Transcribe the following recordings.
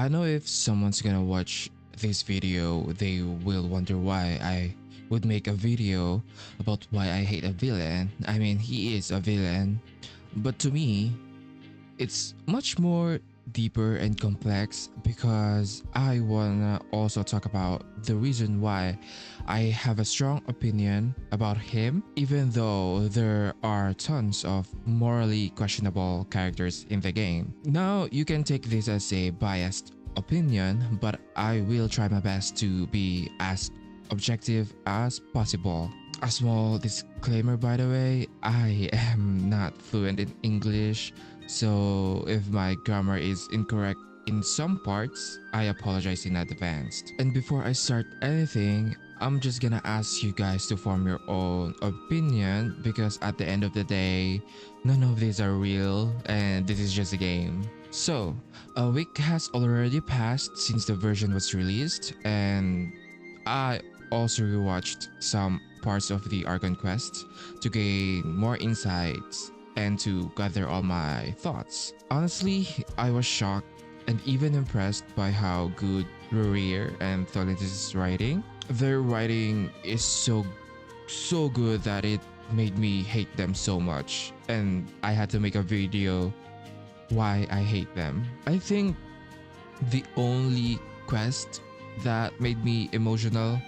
I know if someone's gonna watch this video, they will wonder why I would make a video about why I hate a villain. I mean, he is a villain. But to me, it's much more deeper and complex because I wanna also talk about the reason why I have a strong opinion about him, even though there are tons of morally questionable characters in the game. Now, you can take this as a biased opinion, but I will try my best to be as objective as possible. A small disclaimer, by the way, I am not fluent in English, so if my grammar is incorrect in some parts, I apologize in advance. And before I start anything, I'm just gonna ask you guys to form your own opinion because at the end of the day, none of these are real and this is just a game. So, a week has already passed since the version was released, and I also rewatched some parts of the Argon quest to gain more insights and to gather all my thoughts. Honestly, I was shocked and even impressed by how good Rerir and Tholidis' writing. Their writing is so good that it made me hate them so much, and I had to make a video why I hate them. I think the only quest that made me emotional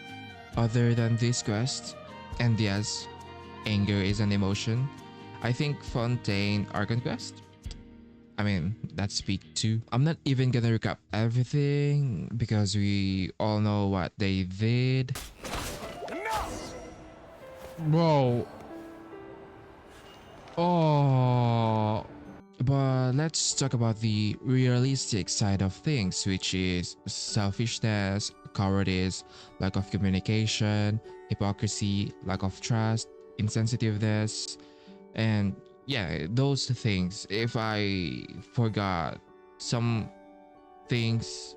other than this quest, and yes, anger is an emotion, I think Fontaine Argon quest. I mean, that's peak 2. I'm not even gonna recap everything because we all know what they did. Bro. Oh. But let's talk about the realistic side of things, which is selfishness, cowardice, lack of communication, hypocrisy, lack of trust, insensitiveness, and yeah, those things. If I forgot some things,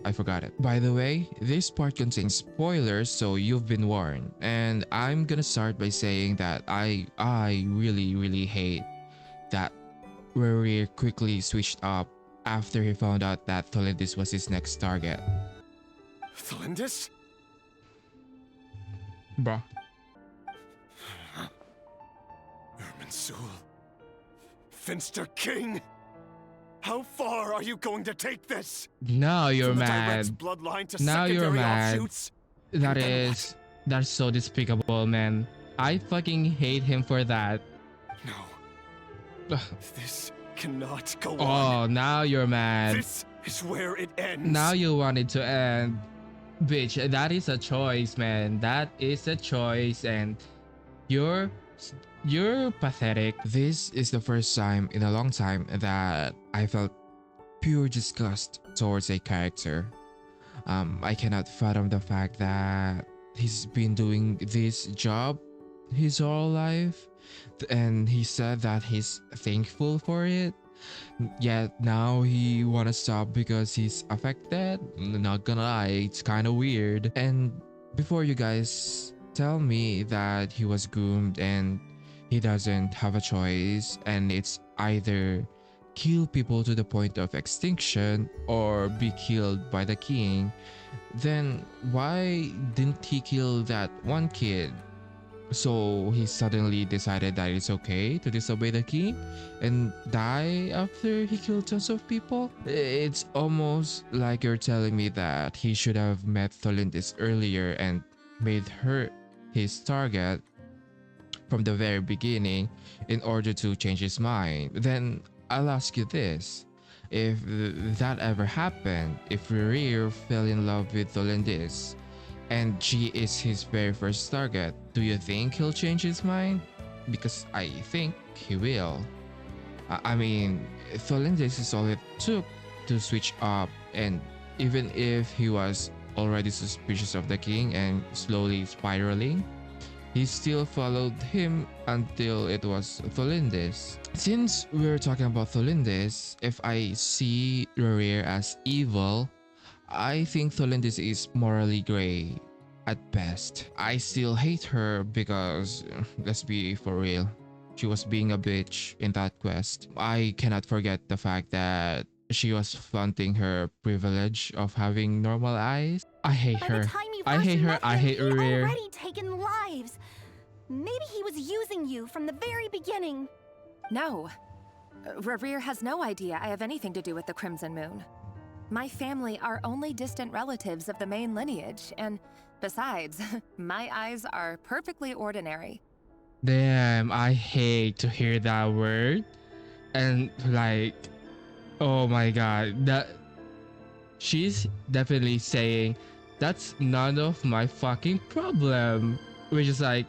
I forgot it. By the way, this part contains spoilers, so you've been warned. And I'm gonna start by saying that I really hate that Rerir quickly switched up after he found out that Tholindis was his next target. Tholindis? Bruh. Irminsul. Finster King! How far are you going to take this? Now you're From the mad. direct bloodline to Now you're secondary mad. offshoots? That And then is... That's so despicable, man. I fucking hate him for that. No. This cannot go Oh, on. now you're mad. This is where it ends. Now you want it to end. Bitch, that is a choice, man. That is a choice, and you're pathetic. This is the first time in a long time that I felt pure disgust towards a character. I cannot fathom the fact that he's been doing this job his whole life, and he said that he's thankful for it. Yet now he wanna stop because he's affected. Not gonna lie, it's kind of weird. And before you guys tell me that he was groomed and he doesn't have a choice, and it's either kill people to the point of extinction or be killed by the king, then why didn't he kill that one kid? So he suddenly decided that it's okay to disobey the king and die after he killed tons of people? It's almost like you're telling me that he should have met Tholindis earlier and made her his target from the very beginning in order to change his mind. Then I'll ask you this. If that ever happened, if Rerir fell in love with Tholindis, and she is his very first target, do you think he'll change his mind? Because I think he will. I mean, Tholindis is all it took to switch up, and even if he was already suspicious of the king and slowly spiraling, he still followed him until it was Tholindis. Since we're talking about Tholindis, if I see Rerir as evil, I think Tholindis is morally gray at best. I still hate her because, let's be for real, she was being a bitch in that quest. I cannot forget the fact that she was flaunting her privilege of having normal eyes. I hate By the her. time you I first hate her. met I him, hate he'd Rerir. already taken lives. Maybe he was using you from the very beginning. No. Rerir has no idea I have anything to do with the Crimson Moon. My family are only distant relatives of the main lineage, and besides, my eyes are perfectly ordinary. Damn, I hate to hear that word. And like, oh my god, that she's definitely saying that's none of my fucking problem. Which is like,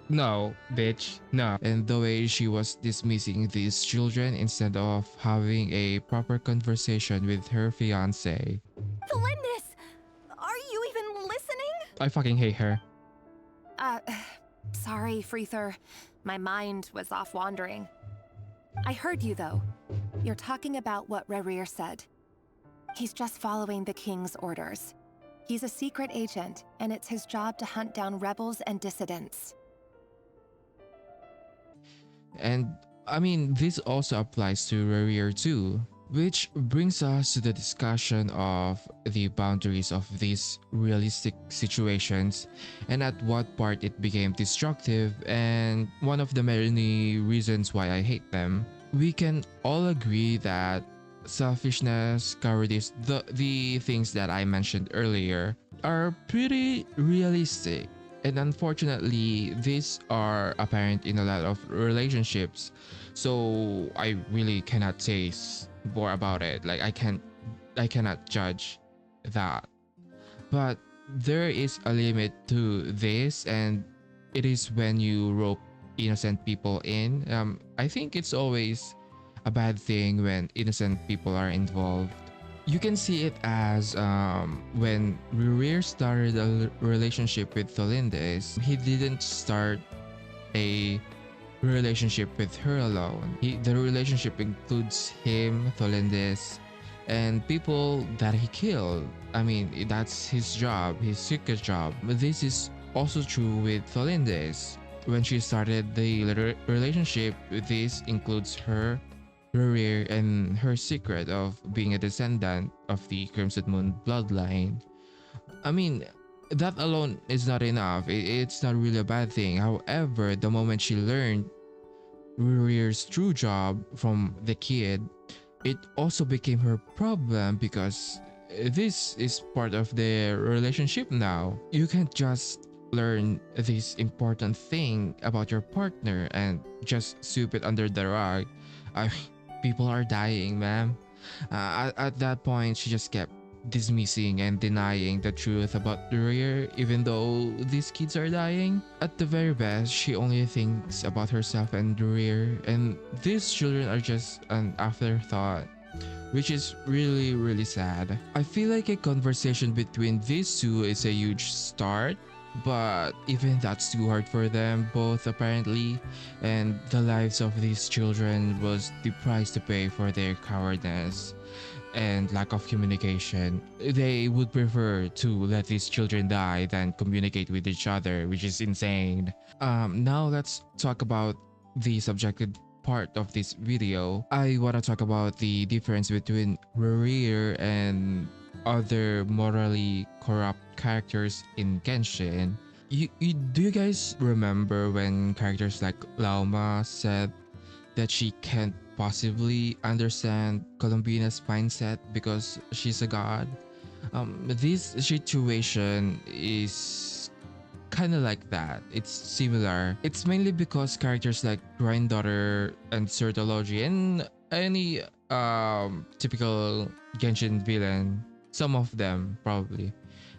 no, bitch, no. And the way she was dismissing these children instead of having a proper conversation with her fiance. Felindis, are you even listening? I fucking hate her. Uh, sorry, Freether. My mind was off wandering. I heard you, though. You're talking about what Rerir said. He's just following the king's orders. He's a secret agent, and it's his job to hunt down rebels and dissidents. And I mean, this also applies to Rerir too. Which brings us to the discussion of the boundaries of these realistic situations and at what part it became destructive and one of the many reasons why I hate them. We can all agree that selfishness, cowardice, the things that I mentioned earlier are pretty realistic. And unfortunately, these are apparent in a lot of relationships. So I really cannot say more about it. Like I cannot judge that. But there is a limit to this, and it is when you rope innocent people in. I think it's always a bad thing when innocent people are involved. You can see it as when Rerir started a relationship with Tholindis, he didn't start a relationship with her alone. The relationship includes him, Tholindis, and people that he killed. I mean, that's his job, his secret job. But this is also true with Tholindis. When she started the relationship, this includes her, Rerir, and her secret of being a descendant of the Crimson Moon bloodline. I mean, that alone is not enough. It's not really a bad thing. However, the moment she learned Rerir's true job from the kid, it also became her problem because this is part of their relationship now. You can't just learn this important thing about your partner and just sweep it under the rug. I people are dying, ma'am. At that point, she just kept dismissing and denying the truth about Rerir, even though these kids are dying. At the very best, she only thinks about herself and Rerir, and these children are just an afterthought, which is really, really sad. I feel like a conversation between these two is a huge start, but even that's too hard for them both apparently, and the lives of these children was the price to pay for their cowardice and lack of communication. They would prefer to let these children die than communicate with each other, which is insane. Now let's talk about the subjective part of this video. I want to talk about the difference between Rerir and other morally corrupt characters in Genshin. Do you guys remember when characters like Lauma said that she can't possibly understand Columbina's mindset because she's a god? This situation is kind of like that. It's similar. It's mainly because characters like Granddaughter and Certology and any typical Genshin villain, some of them probably.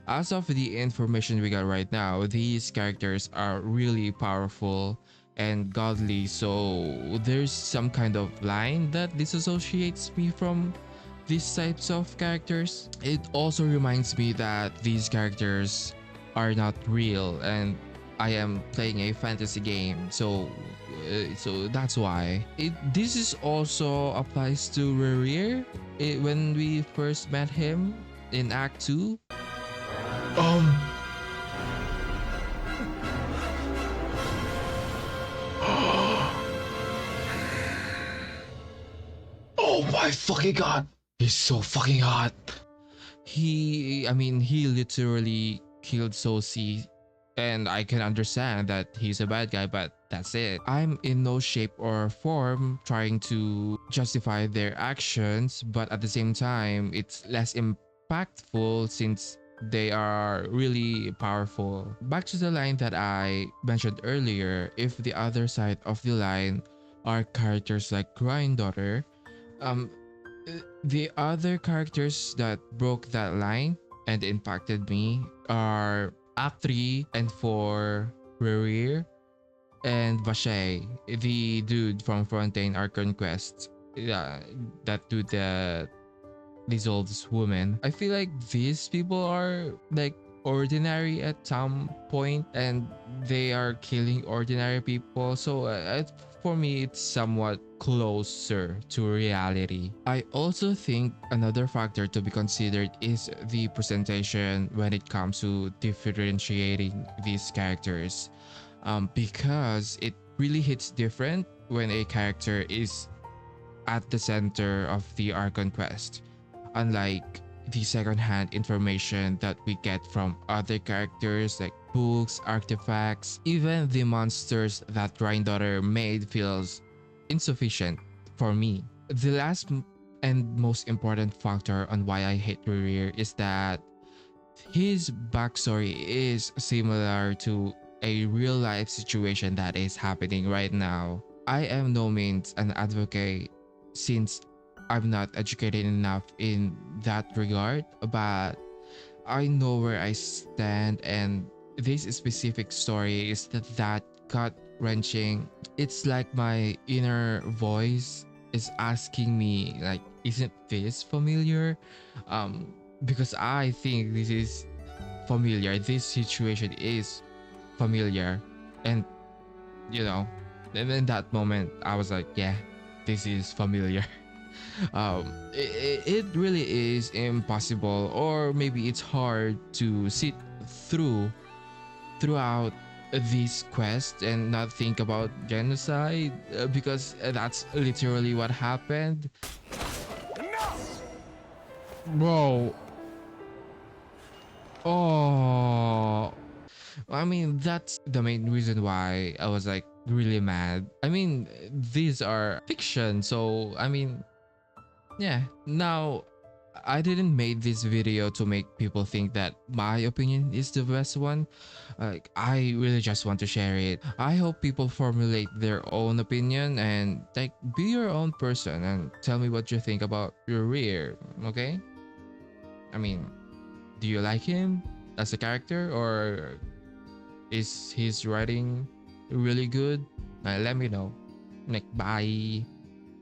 As of the information we got right now, these characters are really powerful and godly, so there's some kind of line that disassociates me from these types of characters. It also reminds me that these characters are not real and I am playing a fantasy game, so that's why. This is also applies to Rerir. When we first met him in Act 2. Um. Oh my fucking god! He's so fucking hot. He literally killed Sosi, and I can understand that he's a bad guy, but that's it. I'm in no shape or form trying to justify their actions, but at the same time, it's less impactful since they are really powerful. Back to the line that I mentioned earlier, if the other side of the line are characters like Granddaughter, um, the other characters that broke that line and impacted me are Act 3 and 4, Rerir, and Vache, the dude from Fontaine Archon Quest. Yeah, that dude that dissolves women. I feel like these people are like ordinary at some point and they are killing ordinary people. So for me, it's somewhat closer to reality. I also think another factor to be considered is the presentation when it comes to differentiating these characters, because it really hits different when a character is at the center of the Archon quest, unlike the secondhand information that we get from other characters like books, artifacts, even the monsters that Granddaughter made feels insufficient for me. The last and most important factor on why I hate Rerir is that his backstory is similar to a real life situation that is happening right now. I am no means an advocate since I'm not educated enough in that regard, but I know where I stand, and this specific story is that gut wrenching. It's like my inner voice is asking me, like, isn't this familiar? Because I think this is familiar. This situation is familiar, and you know, and in that moment, I was like, yeah, this is familiar. It really is impossible, or maybe it's hard to sit throughout this quest and not think about genocide, because that's literally what happened. Enough! Bro, oh, that's the main reason why I was like really mad. These are fiction, so yeah. Now, I didn't make this video to make people think that my opinion is the best one. Like, I really just want to share it. I hope people formulate their own opinion and like be your own person and tell me what you think about your rear, okay? I mean, do you like him as a character, or is his writing really good? Let me know. Like, bye.